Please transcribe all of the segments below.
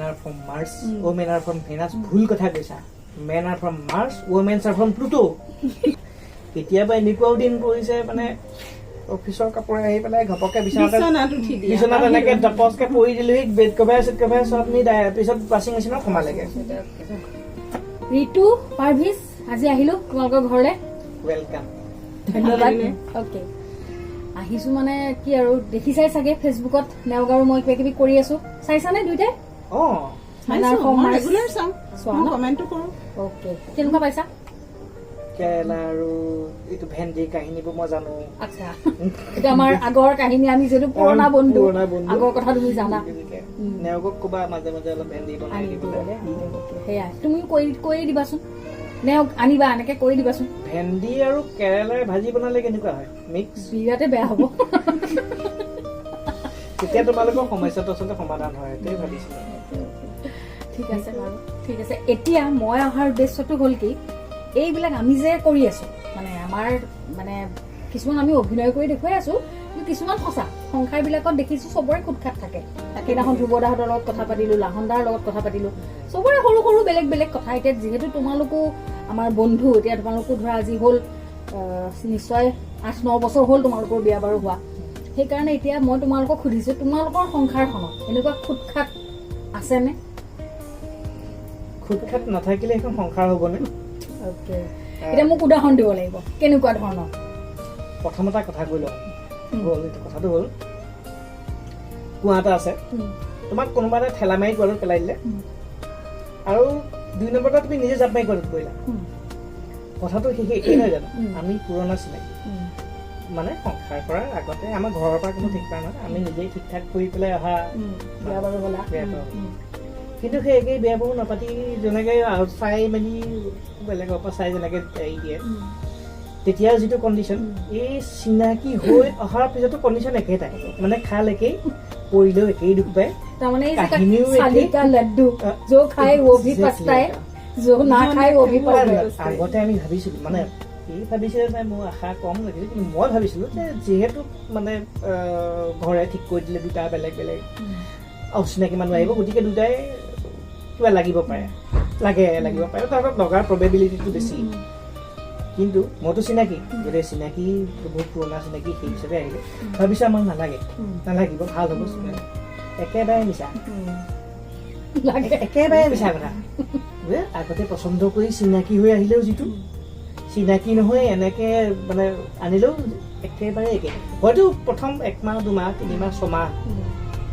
are from Mars, women are from Venus. ভুল কথা কৈছা। Men are from Mars, women are from Pluto. কেতিয়াবা এনেকুৱাও দিন পৰিছে মানে অফিচৰ কাপোৰ আহি পেলাই ঘপককে বিছনাত এনেকে দপচকে পৰি দিলেহি বেড কভাৰ চেট কভাৰ চব নি পিছত ৱাশ্বিং মেচিনত সোমালেগে। ঋতু পাৰ্ভিজ আজি আহিলো তোমালোকৰ ঘৰলে। ৱেলকাম। ধন্যবাদ। অ'কে আহিছো মানে কি আৰু দেখিছাই চাগে ফেচবুকত নেওগ আৰু মই কিবা কিবি কৰি আছো চাইছানে দুইটাই? অ'কে কেনেকুৱা পাইছা? কেৰেলা আৰু এইটো ভেন্দি কাহিনীবোৰ মই জানো। আচ্ছা এইটো আমাৰ আগৰ কাহিনী, আমি যিহেতু পুৰণা বন্ধু আগৰ কথা তুমি জানা। নেওগক ক'বা মাজে মাজে অলপ ভেন্দি বনাই দিবলৈ। সেয়াই তুমি কৈ দিবাচোন, নেওগ আনিবা এনেকে কৈ দিবাচোন। ভেন্দি আৰু কেৰেলাৰ ভাজি বনালে কেনেকুৱা হয়? মিক্স বিৰাটে বেয়া হ'ব। তেতিয়া তোমালোকৰ সমস্যাটো আচলতে সমাধান হয় সেইটোৱে ভাবিছিলো। ঠিক আছে বাৰু, ঠিক আছে। এতিয়া মই অহাৰ উদ্দেশ্যটো হ'ল কি, এইবিলাক আমি যে কৰি আছো মানে আমাৰ মানে কিছুমান আমি অভিনয় কৰি দেখুৱাই আছো, কিন্তু কিছুমান সঁচা সংসাৰ বিলাকত দেখিছো চবৰে খুটখাট থাকে। সেইদিনাখন ধ্ৰুৱদাহঁতৰ লগত কথা পাতিলো, লাহনদাৰ লগত কথা পাতিলো, চবৰে সৰু সৰু বেলেগ বেলেগ কথা। এতিয়া যিহেতু তোমালোকো আমাৰ বন্ধু, এতিয়া তোমালোকো ধৰা আজি হ'ল নিশ্চয় 8-9 বছৰ হ'ল তোমালোকৰ বিয়া বাৰু হোৱা। সেইকাৰণে এতিয়া মই তোমালোকক সুধিছো, তোমালোকৰ সংসাৰখনত এনেকুৱা খুটখাট আছেনে? খুটখাট নাথাকিলে এখন সংসাৰ হ'বনে? এতিয়া মোক উদাহৰণ দিব লাগিব, কেনেকুৱা ধৰণৰ? প্ৰথম এটা কথা কৈ লওঁ। কথাটো হ'ল কুঁৱা এটা আছে, তোমাক কোনোবা এটা ঠেলা মাৰি কুঁৱাটোত পেলাই দিলে আৰু 2 নম্বৰতে তুমি নিজে জাপ মাৰি কুঁৱাটোত পৰিলা। কথাটো একেই নহয় জানো? আমি পুৰণা চিনাকি মানে সংসাৰ কৰাৰ আগতে আমাৰ ঘৰৰ পৰা কোনো ঠিক কৰা নহয়, আমি নিজেই ঠিক ঠাক কৰি পেলাই অহা। কিন্তু সেই একেই বিয়া বাৰু নাপাতি যেনেকে চাই মেলি বেলেগৰ পৰা চাই যেনেকে এৰি দিয়ে, তেতিয়া যিটো কণ্ডিশ্যন, এই চিনাকি হৈ অহাৰ পিছতো কণ্ডিশ্যন একেটাই, মানে খাল একেই, পৰিলেও একেই দুখ পায়, কাহিনীও আগতে আমি ভাবিছিলো মানে ভাবিছিলো যে মোৰ আশা কম লাগিছিল, কিন্তু মই ভাবিছিলো যে যিহেতু মানে ঘৰে ঠিক কৰি দিলে দুটা বেলেগ বেলেগ অচিনাকি মানুহ আহিব, গতিকে দুটাই কিবা লাগিব পাৰে তাহাঁতক লগাৰ প্ৰবেবিলিটিটো বেছি। কিন্তু মইতো চিনাকি, গতিকে চিনাকি বহুত পুৰণা চিনাকি সেই হিচাপে আহিলে ভাবিছো আমাক নালাগিব, ভাল হ'ব। একেবাৰে মিছা কথা। আগতে পচন্দ কৰি চিনাকি হৈ আহিলেও যিটো চিনাকি নহয় এনেকে মানে আনিলেও একেবাৰে একে, হয়তো প্ৰথম 1 মাহ 2 মাহ 3 মাহ 6 মাহ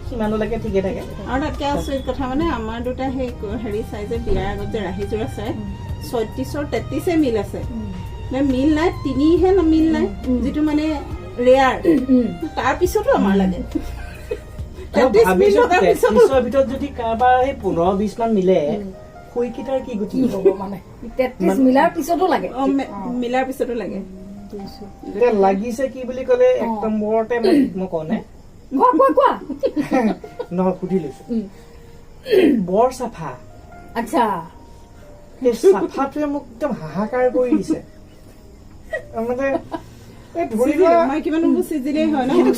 সিমানলৈকে ঠিকে থাকে। আৰু তাতকে আচৰিত কথা মানে আমাৰ দুটা সেই হেৰি চাই যে বিয়াৰ আগত যে ৰাহিযোৰা চাই 36 আৰু 33 মিল আছে, মিল নাই 3হে মিল নাই, যিটো মানে ৰেয়াৰ। তাৰ পিছতো আমাৰ লাগে 33 ভিতৰত যদি কাৰোবাৰ 15-20 মান মিলে, সৈকেইটাৰ কি গতি হ'ব? মানে 33 মিলাৰ পিছতো লাগে, মিলাৰ পিছতো লাগে। এতিয়া লাগিছে কি বুলি ক'লে 1 নম্বৰতে মই কওঁ নে নহয়, সুধি লৈছো বৰ চাফা। আচ্ছা সেই চাফাটোৱে মোক একদম হাহাকাৰ কৰি দিছে। মানে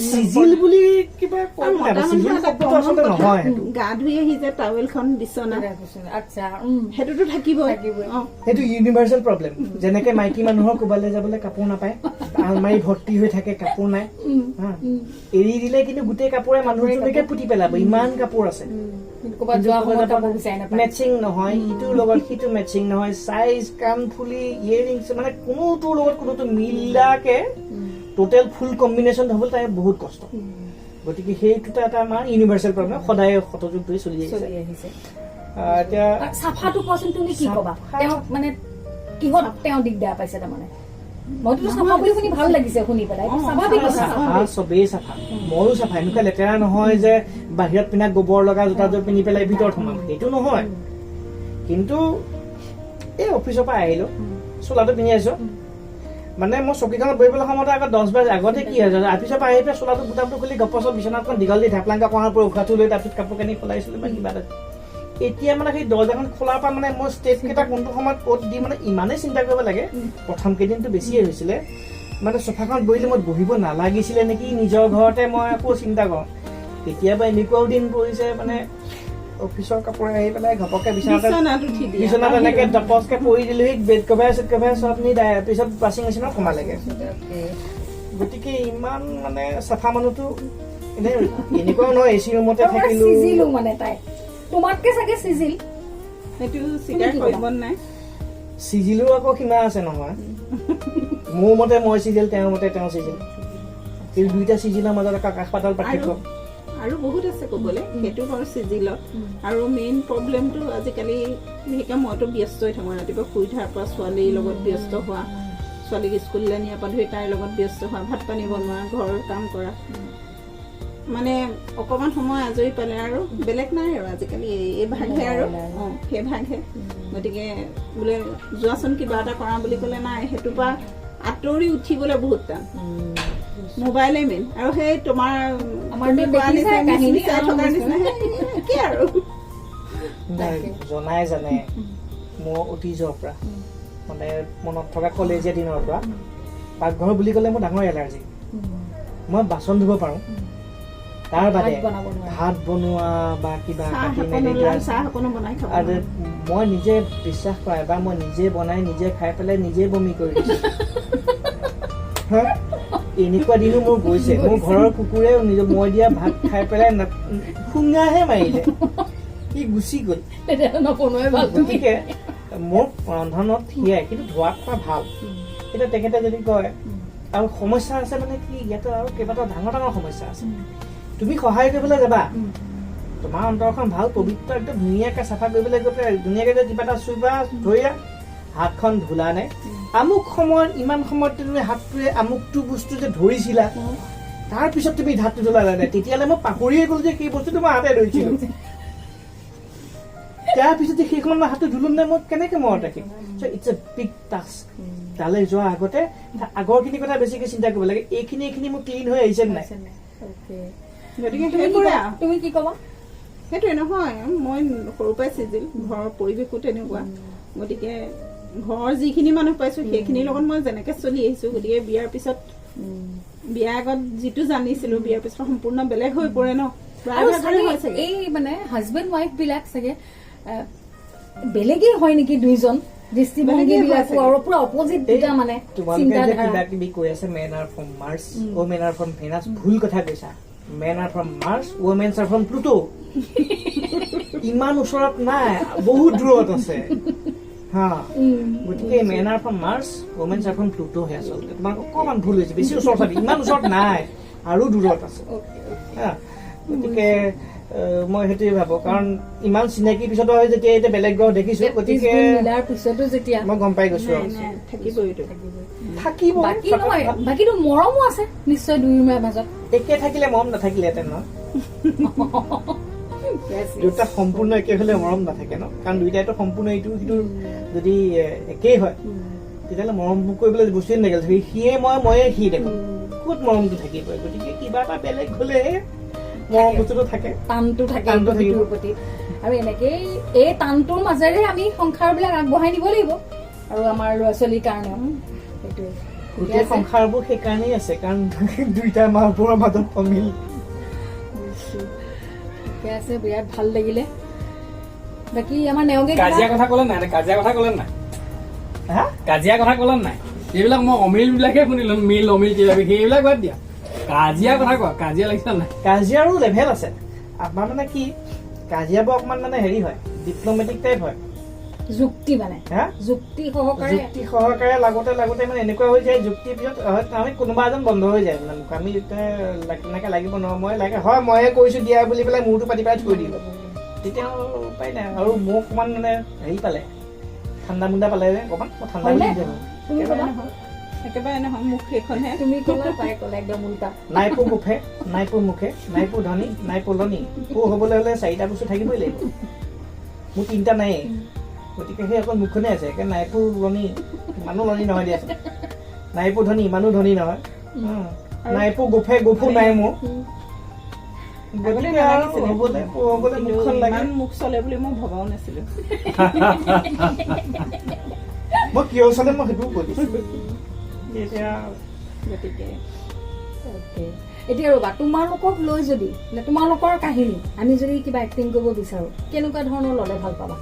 চিজিল বুলি কিবা নহয়, গা ধুই আহি যে টাৱেলখন বিচনা, সেইটোতো থাকিবই, সেইটো ইউনিভাৰ্চেল প্ৰব্লেম। যেনেকে মাইকী মানুহৰ ক'বালৈ যাবলৈ কাপোৰ নাপায়, আলমাৰি ভৰ্তি হৈ থাকে কাপোৰ নাই, এৰি দিলে কিন্তু গোটেই কাপোৰে মানুহজনীকে পুতি পেলাব, ইমান কাপোৰ আছে। মেচিং নহয়, ইটোৰ লগত সিটো মেচিং নহয়, চাইজ কাণফুলি ইয়েৰিংছ মানে কোনোটোৰ লগত কোনোটো মিলাকে টোটেল ফুল কম্বিনেশ্যন হ'বলৈ তাই বহুত কষ্ট। গতিকে সেইটো এটা আমাৰ ইউনিভাৰ্চেল প্ৰব্লেম, সদায় শতযুগ ধৰি চলি আহিছে। এতিয়া চাফাটো কোৱাচোন, তুমি কি ক'বা? তেওঁ মানে কিহত তেওঁ দিগদাৰ পাইছে? তাৰমানে মইতো চাফা বুলি শুনি ভাল লাগিছে, শুনি পেলাই স্বাভাৱিক কথা। চবেই চাফা, ময়ো চাফা। এনেকুৱা লেতেৰা নহয় যে বাহিৰত পিন্ধা গোবৰ লগা জোতাযোৰ পিন্ধি পেলাই ভিতৰত সোমাম, সেইটো নহয়। কিন্তু এই অফিচৰ পৰা আহিলো, চোলাটো পিন্ধি আহিছো, মানে মই চকীখনত বহি পেলাই সময়তে আগত 10 বাৰ আগতে কি হয় অফিচৰ পৰা আহি পেলাই চোলাটো বুটামটো খুলি গপচত বিচনাখন দীঘল দি ঢাপলাংকা কহাৰ পৰা উশাহটো লৈ তাৰপিছত কাপোৰ কানি খোলাইছিলো বা কিবা এটা। এতিয়া মানে সেই দৰ্জাখন খোলাৰ পৰা মানে মই ষ্টেপ কেইটা কোনটো সময়ত ক'ত দি মানে ইমানেই চিন্তা কৰিব লাগে। প্ৰথম কেইদিনটো বেছিয়ে হৈছিলে, মানে চোফাখনত বহিলে মই বহিব নালাগিছিলে নেকি নিজৰ ঘৰতে, মই আকৌ চিন্তা কৰোঁ। কেতিয়াবা এনেকুৱাও দিন পৰিছে মানে অফিচৰ কাপোৰ আহি পেলাই ঘপককে বিচনাত উঠি দিয়ে বিচনাত এনেকে ডপচকে পৰি দিলোহি বেড কভাৰ চেট কভাৰ চব নি পিছত ৱাশ্বিং মেচিনত সোমালেগে গতিকে ইমান মানে চাফা মানুহটো এনেকুৱাও নহয় এচি ৰুমতে থাকিলো সিজিলো মানে তাই তোমাতকে চাগে সিজিল সেইটো স্বীকাৰ কৰিব নাই সিজিলো আকৌ সীমা আছে নহয় মোৰ মতে মই সিজিল তেওঁৰ মতে তেওঁ সিজিল এই দুইটা সিজিলৰ মাজত আকাশ পাতাল পাৰ্থক্য আৰু বহুত আছে ক'বলৈ সেইটো বাৰু চিজিলত আৰু মেইন প্ৰব্লেমটো আজিকালি বিশেষকৈ মইতো ব্যস্ত হৈ থাকোঁ ৰাতিপুৱা শুই উঠাৰ পৰা ছোৱালীৰ লগত ব্যস্ত হোৱা ছোৱালীক স্কুললৈ নিয়াৰ পৰা ধৰি তাইৰ লগত ব্যস্ত হোৱা ভাত পানী বনোৱা ঘৰৰ কাম কৰা মানে অকণমান সময় আজৰি পালে আৰু বেলেগ নাই আৰু আজিকালি এই ভাগহে আৰু সেই ভাগহে গতিকে বোলে যোৱাচোন কিবা এটা কৰা বুলি ক'লে নাই সেইটোৰ পৰা আঁতৰি উঠিবলৈ বহুত টান মোবাইলে মেইন আৰু সেই তোমাৰ জনাই জানে মোৰ অতীজৰ পৰা মানে মনত থকা কলেজীয়া দিনৰ পৰা পাকঘৰ বুলি ক'লে মোৰ ডাঙৰ এলাৰ্জি মই বাচন ধুব পাৰোঁ তাৰ বাদে ভাত বনোৱা বা কিবা আৰু মই নিজে বিশ্বাস কৰা বা মই নিজে বনাই নিজে খাই পেলাই নিজে বমি কৰি দিছোঁ এনেকুৱা দিনো মোৰ গৈছে মোৰ ঘৰৰ কুকুৰে মই দিয়া ভাত খাই পেলাই শুঙাহে মাৰিলে সি গুচি গ'ল গতিকে মোৰ ৰন্ধনত সিয়াই কিন্তু ধোৱা খোৱা ভাল এতিয়া তেখেতে যদি কয় আৰু সমস্যা আছে মানে কি ইয়াতে আৰু কেইবাটাও ডাঙৰ ডাঙৰ সমস্যা আছে তুমি সহায় কৰিবলৈ যাবা তোমাৰ অন্তৰখন ভাল পবিত্ৰ একদম ধুনীয়াকে চাফা কৰিবলৈ গৈ পেলাই ধুনীয়াকে যে কিবা এটা চুবা ধৰিয়া হাতখন ধুলা নাই আমুক সময়ত ইমান সময়ত তুমি হাতটোৱে আমুকটো বস্তু যে ধৰিছিলা তাৰপিছত তুমি হাতটো ধুলা নাই তেতিয়ালে মই পাহৰিয়ে গ'লো যে সেই বস্তুটো মই হাতে ধৰিছিলো তাৰপিছত সেই সময়ত মই হাতটো ধুলো নাই মই কেনেকে মনত ৰাখিম ইটছ এ বিগ টাস্ক তালৈ যোৱাৰ আগতে আগৰখিনি কথা বেছিকে চিন্তা কৰিব লাগে এইখিনি মোৰ ক্লিন হৈ আহিছে নাই গতিকে তুমি কি ক'বা সেইটোৱে নহয় মই সৰুৰ পৰাই চিজিল ঘৰৰ পৰিৱেশো তেনেকুৱা গতিকে ঘৰৰ যিখিনি মানুহ পাইছো সেইখিনিৰ লগত মই যেনেকে চলি আহিছো গতিকে বিয়াৰ পিছত বিয়াৰ আগত যিটো জানিছিলো বিয়াৰ পিছত সম্পূৰ্ণ বেলেগ হৈ পৰে ন এই মানে হাজবেণ্ড ৱাইফ বিলাক চাগে বেলেগেই হয় নেকি দুইজন দৃষ্টিভংগী বিলাকো আৰু পুৰা অপজিট দুটা মানে তোমালোকে কিবা কিবি কৈ আছে men are from Mars women are from Venus ভুল কথা কৈছা men are from Mars women are from Pluto ইমান ওচৰত নাই বহুত দূৰত আছে হা গতিকে men are from Mars women are from Pluto হে আচলতে তোমাক অকণমান ভুল হৈছে বেছি ওচৰত চাবি ইমান ওচৰত নাই আৰু দূৰত আছে হা গতিকে মই সেইটোৱে ভাবো কাৰণ ইমান চিনাকি পিছতো হয় যেতিয়া এতিয়া বেলেগ গ্ৰহ দেখিছো গতিকে মই গম পাই গৈছো থাকিব বাকীটো মৰমো আছে নিশ্চয় দুয়োৰে মাজত একে থাকিলে মৰম নাথাকিলেহেঁতেন ন দুটা সম্পূৰ্ণ একে হলে মৰম নাথাকে ন কাৰণ দুইটাইতো সম্পূৰ্ণ ইটো সিটো যদি একেই হয় তেতিয়াহ'লে মৰম কৰিবলৈ বস্তুৱে নাথাকিল সিয়ে ময়ে সি দেখোন ক'ত মৰমটো থাকিব গতিকে কিবা এটা বেলেগ হলেহে মৰম বস্তুটো থাকে টানটো থাকে প্ৰতি আৰু এনেকেই এই টানটোৰ মাজেৰে আমি সংসাৰবিলাক আগবঢ়াই নিব লাগিব আৰু আমাৰ ল'ৰা ছোৱালীৰ কাৰণেও সেইটোৱে গোটেই সংসাৰবোৰ সেইকাৰণেই আছে কাৰণ দুইটা মাহবোৰৰ মাজত অমিল ঠিকে আছে বিৰাট ভাল লাগিলে বাকী আমাৰ নেওগে কাজিয়া কথা ক'লে নাই কাজিয়া কথা ক'লে নাই এইবিলাক মই অমিল বিলাকে শুনিলো মিল অমিল কিবা সেইবিলাক বাদ দিয়া কাজিয়া কথা কোৱা কাজিয়া লাগিছে নাই কাজিয়াৰো লেভেল আছে আমাৰ মানে কি কাজিয়াবোৰ অকমান মানে হেৰি হয় ডিপ্ল'মেটিক টাইপ হয় যুক্তি মানে যুক্তি সহকাৰে লাগোতে মানে এনেকুৱা হৈ যায় যুক্তিৰ পিছত আমি কোনোবা এজন বন্ধ হৈ যায় মানে আমি তেনেকে লাগিব নহয় মই লাগে হয় ময়ে কৰিছো দিয়া বুলি পেলাই মূৰটো পাতি পেলাই থৈ দিলো তেতিয়া উপায় নাই আৰু মোক অকমান মানে হেৰি পালে ঠাণ্ডা মুণ্ডা পালে অকমান মই ঠাণ্ডা বুলি একেবাৰে নহয় মুখ সেইখনহে তুমি ক'লা তাই ক'লে একদম উল্টা নাইপো মুখে নাইপো ধনী নাইপো লনি পো হ'বলৈ হ'লে 4টা বস্তু থাকিবই লাগিব মোৰ 3টা নাই গতিকে সেই অকল মুখখনে আছে একে নাইপো লনি মানুহ লনি নহয় দিয়াচোন নাইপো ধনী মানুহ ধনী নহয় নাইপো গোফো নাই মোৰ গতিকে আৰু হ'বলৈ মুখখন লাগে মুখ চলে বুলি মই ভবাও নাছিলো মই কিয় চলে মই সেইটোও কৈ দিছো এতিয়া গতিকে এতিয়া ৰ'বা তোমালোকক লৈ যদি তোমালোকৰ কাহিনী আমি যদি কিবা এক্টিং কৰিব বিচাৰো কেনেকুৱা ধৰণৰ ল'লে ভাল পাবা?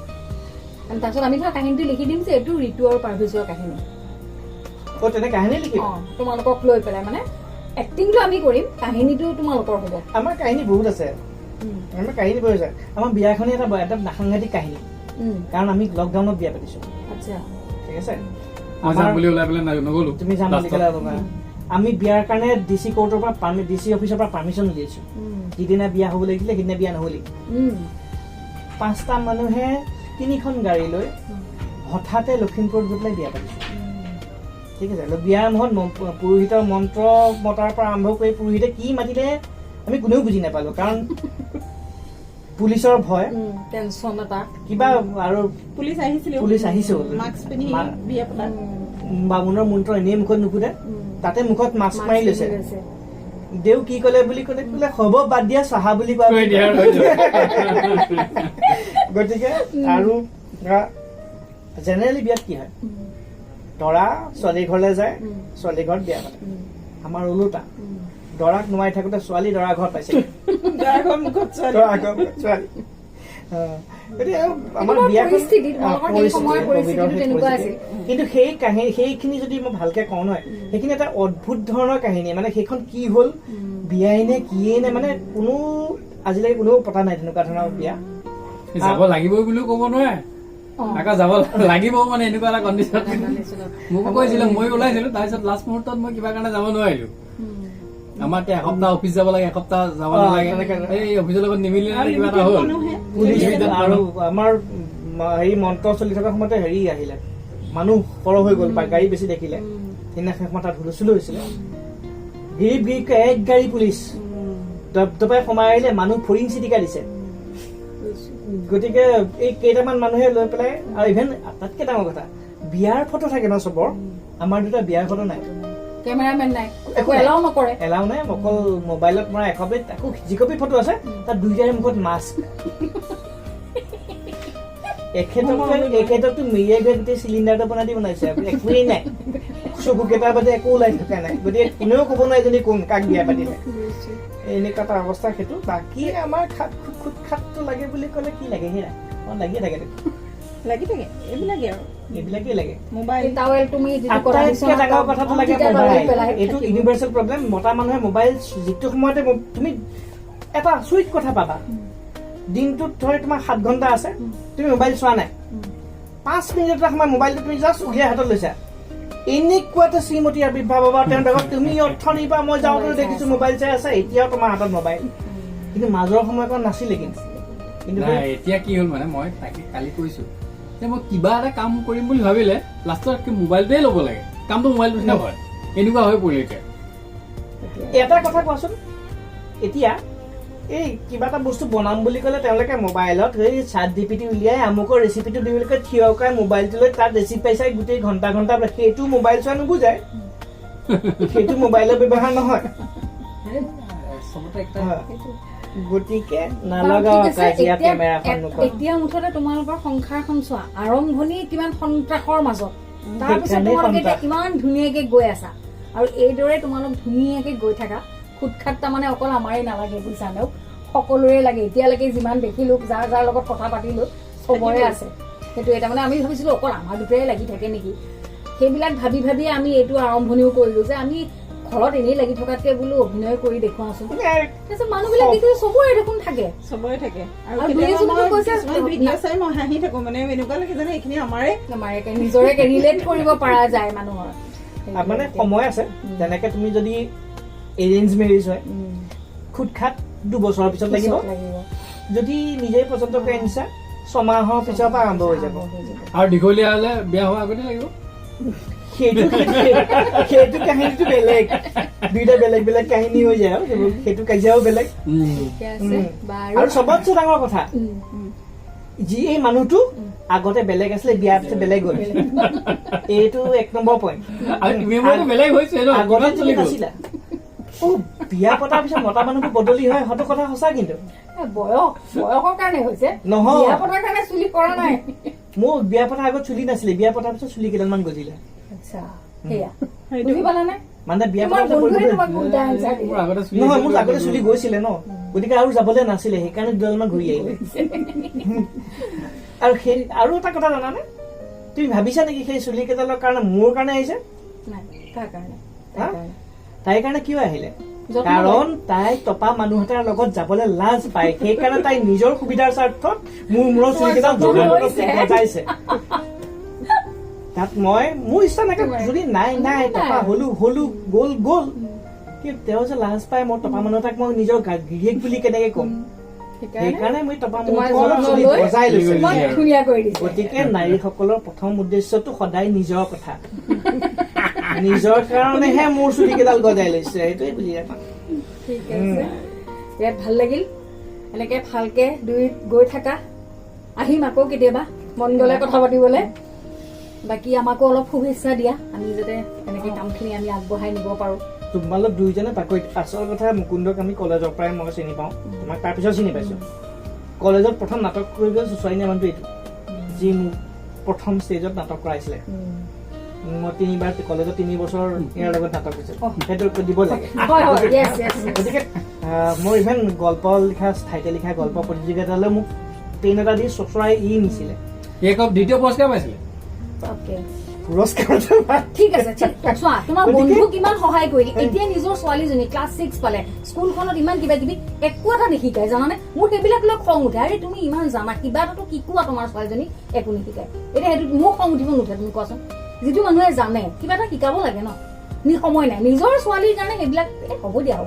তাৰপিছত আমি ধৰা কাহিনীটো লিখি দিম যে এইটো ঋতু আৰু পাৰ্ভেজৰ কাহিনী। তেনে কাহিনী লিখিব তোমালোকক লৈ পেলাই মানে এক্টিংটো আমি কৰিম, কাহিনীটো তোমালোকৰ হ'ব। আমাৰ কাহিনী বহুত আছে, আমাৰ কাহিনী বহুত আছে। আমাৰ বিয়াখনে এটা সাংঘাতিক কাহিনী, কাৰণ আমি লকডাউনত বিয়া পাতিছো। আচ্ছা, ঠিক আছে, তুমি যাম বুলি ক'লে আমি বিয়াৰ কাৰণে ডিচি কোৰ্টৰ পৰা ডিচি অফিচৰ পৰা পাৰ্মিশ্যন উলিয়াইছো। যিদিনা বিয়া হ'ব লাগিছিলে সেইদিনা বিয়া নহ'লি। 5টা মানুহে 3খন গাড়ী লৈ হঠাতে লখিমপুৰত গৈ পেলাই বিয়া পাতিছো। ঠিক আছে, বিয়াৰ মুহূৰ্ত পুৰোহিতৰ মন্ত্ৰ মতাৰ পৰা আৰম্ভ কৰি পুৰোহিতে কি মাতিলে আমি কোনেও বুজি নাপালো, কাৰণ পুলিচৰ ভয়, টেনচন এটা কিবা আৰু পুলিচ আহিছে মাস্ক পিন্ধি বিয়া পতা। বামুণৰ মন্ত্ৰ এনেই মুখত নুফুটে, তাতে মুখত মাস্ক মাৰি লৈছে। দেউ কি ক'লে বুলি ক'লে হ'ব বাদ দিয়া চাহা বুলি কোৱা। গতিকে আৰু জেনেৰেলি বিয়াত কি হয়, দৰা ছোৱালী ঘৰলৈ যায়, ছোৱালী ঘৰত বিয়া পাতে। আমাৰ ওলোটা, দৰাক নোৱাৰি থাকোতে ছোৱালী দৰা ঘৰত পাইছে, কিন্তু সেইখিনি যদি মই ভালকে কওঁ নহয়, সেইখিনি এটা অদ্ভুত ধৰণৰ কাহিনী। মানে সেইখন কি হ'ল, বিয়াই নে কিয়ে নে, মানে কোনো আজিলৈকে কোনেও পতা নাই তেনেকুৱা ধৰণৰ বিয়া। যাব লাগিবই বুলিও ক'ব নোৱাৰে, আকৌ যাব লাগিব মানে এনেকুৱা এটা কণ্ডিশ্যন। মোকো কৈছিলে, মই ওলাইছিলো, তাৰপিছত লাষ্ট মুহূৰ্তত মই কিবা কাৰণে যাব নোৱাৰিলো। আমাৰ এতিয়া এসপ্তাহ অফিচ যাব লাগে, এসপ্তাহ যাব নালাগে, এই অফিচৰ লগত নিমিলিলে কিবা এটা হ'ল। আৰু আমাৰ হেৰি মন্ত্ৰ চলি থকা সময়তে হেৰি আহিলে, মানুহ সৰহ হৈ গ'ল বা গাড়ী বেছি দেখিলে। সেইদিনা শেষত তাত হুলস্থুল হৈছিলে, এক গাড়ী পুলিচ দপদপাই সোমাই আহিলে, মানুহ ফৰিং চিটিকা দিছে। গতিকে এই কেইটামান মানুহে লৈ পেলাই, আৰু ইভেন তাতকে ডাঙৰ কথা, বিয়াৰ ফটো থাকে ন চবৰ, আমাৰ দুটা বিয়াৰ ফটো নাই, কেমেৰামেন নাই, একো এলাও নকৰে, এলাও নাই। অকল মোবাইলত মৰা একপি, তাকো যি কপি ফটো আছে তাত দুইটাৰে মুখত মাস্ক। এখেতকতো মিৰিয়াই গৈ গোটেই চিলিণ্ডাৰটো বনাই দি বনাইছে, একোৱেই নাই, চকু কেইটাৰ বাদে একো ওলাই থকা নাই। গতিকে কোনেও ক'ব নোৱাৰে যদি কোন কাক বিয়া পাতিলে, এনেকুৱা এটা অৱস্থা সেইটো। বাকী আমাৰ খুট খাটটো লাগে বুলি ক'লে কি লাগে, সেয়া লাগিয়ে থাকে, এইবিলাকেই আৰু এইবিলাকেই লাগে। মোবাইল আটাইতকৈ ডাঙৰ কথাটো লাগে মোবাইল। এইটো ইউনিভাৰ্চেল প্ৰব্লেম। মতা মানুহে মোবাইল যিটো সময়তে তুমি এটা চুইট কথা পাবা, দিনটোত ধৰি তোমাৰ 7 ঘণ্টা আছে, তুমি মোবাইল চোৱা নাই, 5 মিনিট এটা সময় মোবাইলটো তুমি জাষ্ট উলিয়াই হাতত লৈছা, এনেকুৱা এটা শ্ৰীমতী আৱিৰ্ভাৱ হ'ব তেওঁৰ। তুমি অৰ্থনিৰ পৰা মই যাওঁতে দেখিছো মোবাইল চাই আছে, এতিয়াও তোমাৰ হাতত মোবাইল, কিন্তু মাজৰ সময়কণ নাছিলে। কিন্তু এতিয়া কি হ'ল মানে, মই তাকে কালি কৈছো যে মই কিবা এটা কাম কৰিম বুলি ভাবিলে লাষ্টত মোবাইলটোৱে ল'ব লাগে, কামটো মোবাইলটো নহয়, এনেকুৱা হৈ পৰিলে। এটা কথা কোৱাচোন, এতিয়া এই কিবা এটা বস্তু বনাম বুলি ক'লে তেওঁলোকে মোবাইলত এই ChatGPT উলিয়াই আমুকৰ ৰেচিপিটো দি বুলি কয়, থিয় কৰাই মোবাইলটো লৈ তাত ৰেচিপি চাই গোটেই ঘণ্টা সেইটো মোবাইল চোৱা নুবুজায়, সেইটো মোবাইলৰ ব্যৱহাৰ নহয়। গতিকে নালাগাও কাজিয়া কেমেৰাখন মুখত। এতিয়া মুঠতে তোমালোকৰ সংসাৰখন চোৱা, আৰম্ভণি কিমান সন্ত্ৰাসৰ মাজত, তাৰপিছত তোমালোকে এতিয়া কিমান ধুনীয়াকে গৈ আছা, আৰু এইদৰে তোমালোক ধুনীয়াকে গৈ থাকা। খুটখাট তাৰমানে অকল আমাৰে নালাগে বুজিছা নে, সকলোৰে লাগে। এতিয়ালৈকে যিমান দেখিলো, যাৰ যাৰ লগত কথা পাতিলো, চবৰে আছে সেইটোৱে। তাৰমানে আমি ভাবিছিলো অকল আমাৰ দুটাই লাগি থাকে নেকি, সেইবিলাক ভাবি ভাবি আমি এইটো আৰম্ভণিও কৰিলো যে আমি ঘৰত এনেই লাগি থকাতকে বোলো অভিনয় কৰি দেখুৱাওচোন। তাৰপিছত মানুহবিলাক দেখিছো চবৰে দেখোন থাকে, আৰু ভিডিঅ' চাই মই হাঁহি থাকো, মানে এনেকুৱা লাগে যেনে এইখিনি আমাৰে নিজৰে ৰিলেট কৰিব পৰা যায় মানুহৰ। মানে সময় আছে, যেনেকে তুমি যদি এৰেঞ্জ মেৰেজ হয়, খুটখাট 2 বছৰৰ পিছত লাগিব, যদি নিজে পচন্দ কৰি আনিছা 6 মাহৰ পিছৰ পৰা আৰম্ভ হৈ যাব। আৰু দীঘলীয়া হলে বিয়া হোৱাৰ আগতে লাগিব, সেইটো কাহিনীটো বেলেগ, দুইটা বেলেগ বেলেগ কাহিনী হৈ যায়, সেইটো কাজিয়াও বেলেগ। আৰু চবতছে ডাঙৰ কথা, যি এই মানুহটো আগতে বেলেগ আছিলে, বিয়াৰ পিছত বেলেগ গ'ল, এইটো 1 নম্বৰ পইণ্ট। আগতে চলি নাছিলা, বিয়া পতাৰ পিছত মতা মানুহটো বদলি হয়, সেইটো কথা সঁচা। কিন্তু বয়সৰ কাৰণে হৈছে নহয়, বিয়া পতাৰ কাৰণে চুলি কৰা নাই। মোৰ বিয়া পতাৰ আগত চুলি নাছিলে, বিয়া পতাৰ পিছত চুলি কেইডালমান গজিলে। আচ্ছা, সেয়া বুজি পালা নে? মানে বিয়া তোমাৰ পতা বন্ধুৱে পৰিব তোমাক উল্টা answer দিয়ে। মোৰ আগতে চুলি নহয় মোৰ আগতে চুলি গৈছিলে ন গতিকে আৰু যাবলৈ নাছিলে সেইকাৰণে দুডালমান ঘূৰি আহিলে আৰু সেই আৰু এটা কথা জানানে তুমি ভাবিছা নেকি সেই চুলি কেইডালৰ কাৰণে মোৰ কাৰণে আহিছে নাই, কাৰ কাৰণে? হা? তাইৰ কাৰণে। তাইৰ কাৰণে কিয় আহিলে যত্ন কাৰণ তাই টপা মানুহ এটাৰ লগত যাবলৈ লাজ পায় সেইকাৰণে তাই নিজৰ সুবিধাৰ স্বাৰ্থত মোৰ মূৰৰ চুলি কেইডাল বজাইছে তাত মই মোৰ ইচ্ছা নাকে যদি নাই নাই টপা হলো গ'ল কি তেওঁ যে লাজ পায় মই টপা মানুহ এটাক মই নিজৰ গিৰিয়েক বুলি কেনেকে ক'ম সেইকাৰণে মই টপা তোমাৰ মূৰৰ যত্ন চুলি লৈ বজাই লৈছো তোমাক ধুনীয়া কৰি দিছে। গতিকে নাৰীসকলৰ প্ৰথম উদ্দেশ্যটো সদায় নিজৰ কথা নিজৰ কাৰণেহে মোৰ চুলি কেইডাল গজাই লৈছে সেইটোৱে বুজি নাপাওঁ ঠিক আছে, ইয়াত ভাল লাগিল এনেকে ভালকে দুই গৈ থাকা আহিম আকৌ কেতিয়াবা মন গলে কথা পাতিবলে বাকী আমাকো অলপ শুভেচ্ছা দিয়া আমি যাতে এনেকে কামখিনি আমি আগবঢ়াই নিব পাৰো তোমালোক দুইজনে বাকৰিত আচল কথা মুকুন্দক আমি কলেজৰ পৰাই মই চিনি পাওঁ তোমাক তাৰপিছত চিনি পাইছো কলেজত প্ৰথম নাটক কৰিবলৈ চুচুৱাই নিয়া মানুহটো এইটো যি মোক প্ৰথম ষ্টেজত নাটক কৰাইছিলে মই 3 বাৰ কলেজত 3 বছৰ ইয়াৰ লগত নাটক হৈছে সেইটো দিব লাগে হয় হয় yes yes গতিকে মোৰ ইভেন গল্প লিখা সাহিত্য লিখা গল্প প্ৰতিযোগিতালৈ মোক ট্ৰেইন এটা দি চচৰাই নিছিলে এক দ্বিতীয় পুৰস্কাৰ পাইছিলে ওকে পুৰস্কাৰ ঠিক আছে চোৱা তোমাৰ বন্ধু কিমান সহায় কৰিলে এতিয়া নিজৰ ছোৱালীজনী ক্লাছ 6 পালে স্কুলখনত ইমান কিবা কিবি একো এটা নিশিকায় জানানে মোৰ সেইবিলাক লৈ খং উঠে আৰে তুমি ইমান জানা কিবা এটাতো শিকোৱা তোমাৰ ছোৱালীজনী একো নিশিকায় এতিয়া সেইটো মোৰ খং উঠিব নুঠে তুমি কোৱাচোন যিটো মানুহে জানে কিবা এটা শিকাব লাগে ন সময় নাই নিজৰ ছোৱালীৰ কাৰণে সেইবিলাক হ'ব দিয়া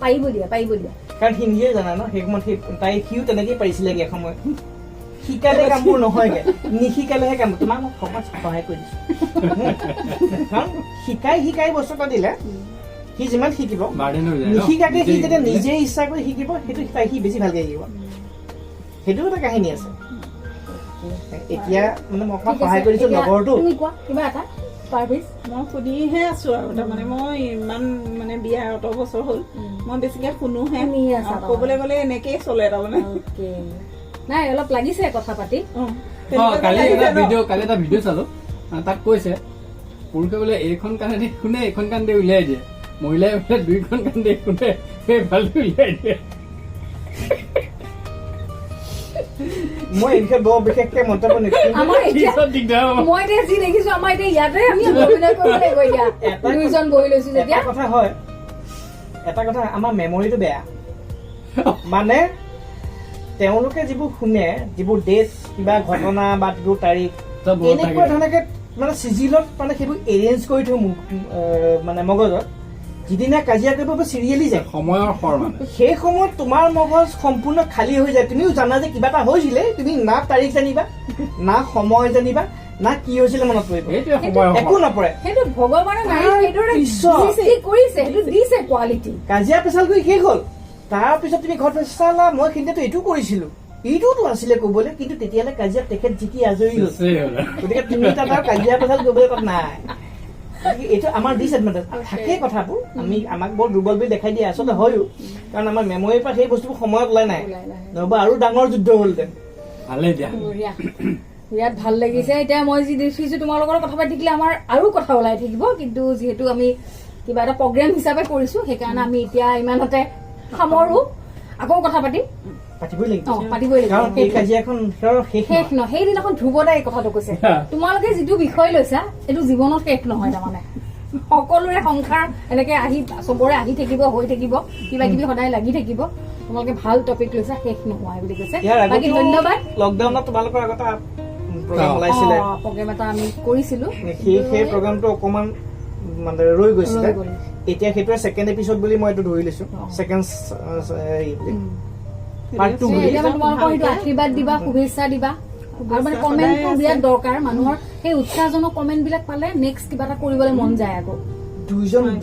পাৰিব দিয়া কাৰণ সি নিজে জানা ন সেই সময়ত সিও তেনেকেই পাৰিছিলেগে এসময়ত শিকালে কামবোৰ নহয়গে নিশিকালেহে কাম তোমাক মই সহায় কৰি দিছো কাৰণ শিকাই বস্তু এটা দিলে সি যিমান শিকিব নিশিকাকে সি যেতিয়া নিজে ইচ্ছা কৰি শিকিব সেইটো শিকাই সি বেছি ভালকে শিকিব সেইটো এটা কাহিনী আছে এতিয়া মানে মই অকমান সহায় কৰিছো লগৰটো তুমি কোৱা কিবা এটা পাৰ্ভিজ মই শুনিহে আছো আৰু তাৰমানে মই ইমান মানে বিয়া অত বছৰ হ'ল মই বেছিকে শুনোহে শুনি আছা আৰু ক'বলৈ গ'লে এনেকেই চলে তাৰমানে ওকে নাই অলপ লাগিছে কথা পাতি কালি এটা ভিডিঅ' চালো তাক কৈছে পুৰুষে বোলে এইখন কাণেদি শুনে এইখন কাণেদি উলিয়াই দিয়ে মহিলাই বোলে দুইখন কাণেদি শুনে সেই ভালটো উলিয়াই দিয়ে মই এনেকে বৰ বিশেষকে মন্তব্য নকৰো আমাৰ এতিয়া দিগদাৰ হ'ব মই এতিয়া যি দেখিছো আমাৰ এতিয়া ইয়াতে আমি অভিনয় কৰিব লাগিব এতিয়া দুইজন বহি লৈছো যেতিয়া এটা কথা হয় এটা কথা আমাৰ মেমৰিটো বেয়া মানে তেওঁলোকে যিবোৰ শুনে যিবোৰ ডেট কিবা ঘটনা বা যিবোৰ তাৰিখ এনেকুৱা ধৰণে মানে চিজিলত মানে সেইবোৰ এৰেঞ্জ কৰি থওঁ মানে মগজত যিদিনা কাজিয়া কৰিব চিৰিয়েলি যায় সময়ৰ খৰ মানে সেই সময়ত তোমাৰ মগজ সম্পূৰ্ণ খালী হৈ যায় তুমিও জানা যে কিবা এটা হৈছিলে তুমি না তাৰিখ জানিবা না সময় জানিবা না কি হৈছিলে মনত পৰিব একো নপৰে সেইটো ভগৱানে নাই সেইটোৰে সৃষ্টি কৰিছে সেইটো দিছে কোৱালিটি কাজিয়া পেচাল কৰি শেষ হ'ল তাৰপিছত তুমি ঘৰত চালা মই কিন্তু এইটো কৰিছিলো এইটোতো আছিলে কবলৈ কিন্তু তেতিয়ালে কাজিয়া তেখেত জিকি আজৰি হ'ল গতিকে তুমি তাত আৰু কাজিয়া পেচাল কৰিবলৈ তাত নাই এইটো আমাৰ ডিছএডভান্টেজ থাকে কথাবোৰ আমাক বৰ দুৰ্বল বুলি দেখাই দিয়ে আচলতে হয়ো কাৰণ আমাৰ মেমৰিৰ পৰা সেই বস্তুবোৰ সময়ত ওলাই নাই নহবা আৰু ডাঙৰ যুদ্ধ হ'লহেঁতেন ভালেই দিয়া বিৰাট ভাল লাগিছে এতিয়া মই যি দেখিছো তোমাৰ লগত কথা পাতি থাকিলে আমাৰ আৰু কথা ওলাই থাকিব কিন্তু যিহেতু আমি কিবা এটা প্ৰগ্ৰেম হিচাপে কৰিছো সেইকাৰণে আমি এতিয়া ইমানতে সামৰো আকৌ কথা পাতিম পাতিবই লাগিব কাৰণ এই কাজিয়াখন শেষ নহয় সেইদিনাখন ধ্ৰুৱদাই এই কথাটো কৈছে তোমালোকে যিটো বিষয় লৈছা এইটো জীৱনত শেষ নহয় তাৰমানে সকলোৰে সংসাৰ এনেকে আহি চবৰে আহি থাকিব হৈ থাকিব কিবা কিবি সদায় লাগি থাকিব তোমালোকে ভাল টপিক লৈছা শেষ নহয় বুলি কৈছে বাকী ধন্যবাদ লকডাউনত তোমালোকৰ আগতে প্ৰগ্ৰাম ওলাইছিলে প্ৰগ্ৰেম এটা আমি কৰিছিলো সেই প্ৰগ্ৰামটো অকমান মানে ৰৈ গৈছিলে এতিয়া সেইটোৱে ছেকেণ্ড এপিছড বুলি মই এইটো ধৰি লৈছো ছেকেণ্ড পাৰ্ট 2 বুলি তোমালোকৰ সেইটো আশীৰ্বাদ দিবা শুভেচ্ছা দিবা আৰু মানে কমেণ্টটো বিৰাট দৰকাৰ মানুহৰ সেই উৎসাহজনক কমেণ্ট বিলাক পালে নেক্সট কিবা এটা কৰিবলৈ মন যায় আকৌ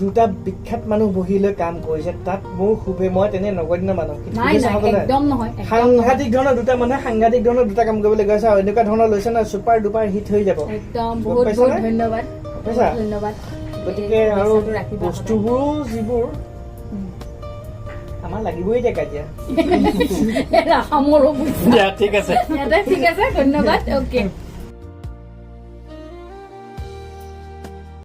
দুটা বিখ্যাত মানুহ বহি লৈ কাম কৰিছে তাত মোৰ খুবেই মই তেনে নগণ্য মানুহ একদম নহয় সাংঘাতিক ধৰণৰ দুটা মানুহে সাংঘাতিক ধৰণৰ দুটা কাম কৰিবলৈ গৈছে আৰু এনেকুৱা ধৰণৰ লৈছে না ছুপাৰ ডুপাৰ হিট হৈ যাব একদম বহুত বহুত ধন্যবাদ ধন্যবাদ গতিকে আৰু বস্তুবোৰো যিবোৰ আমাৰ লাগিবই এতিয়া কাজিয়া সামৰো ঠিক আছে ধন্যবাদ অ'কে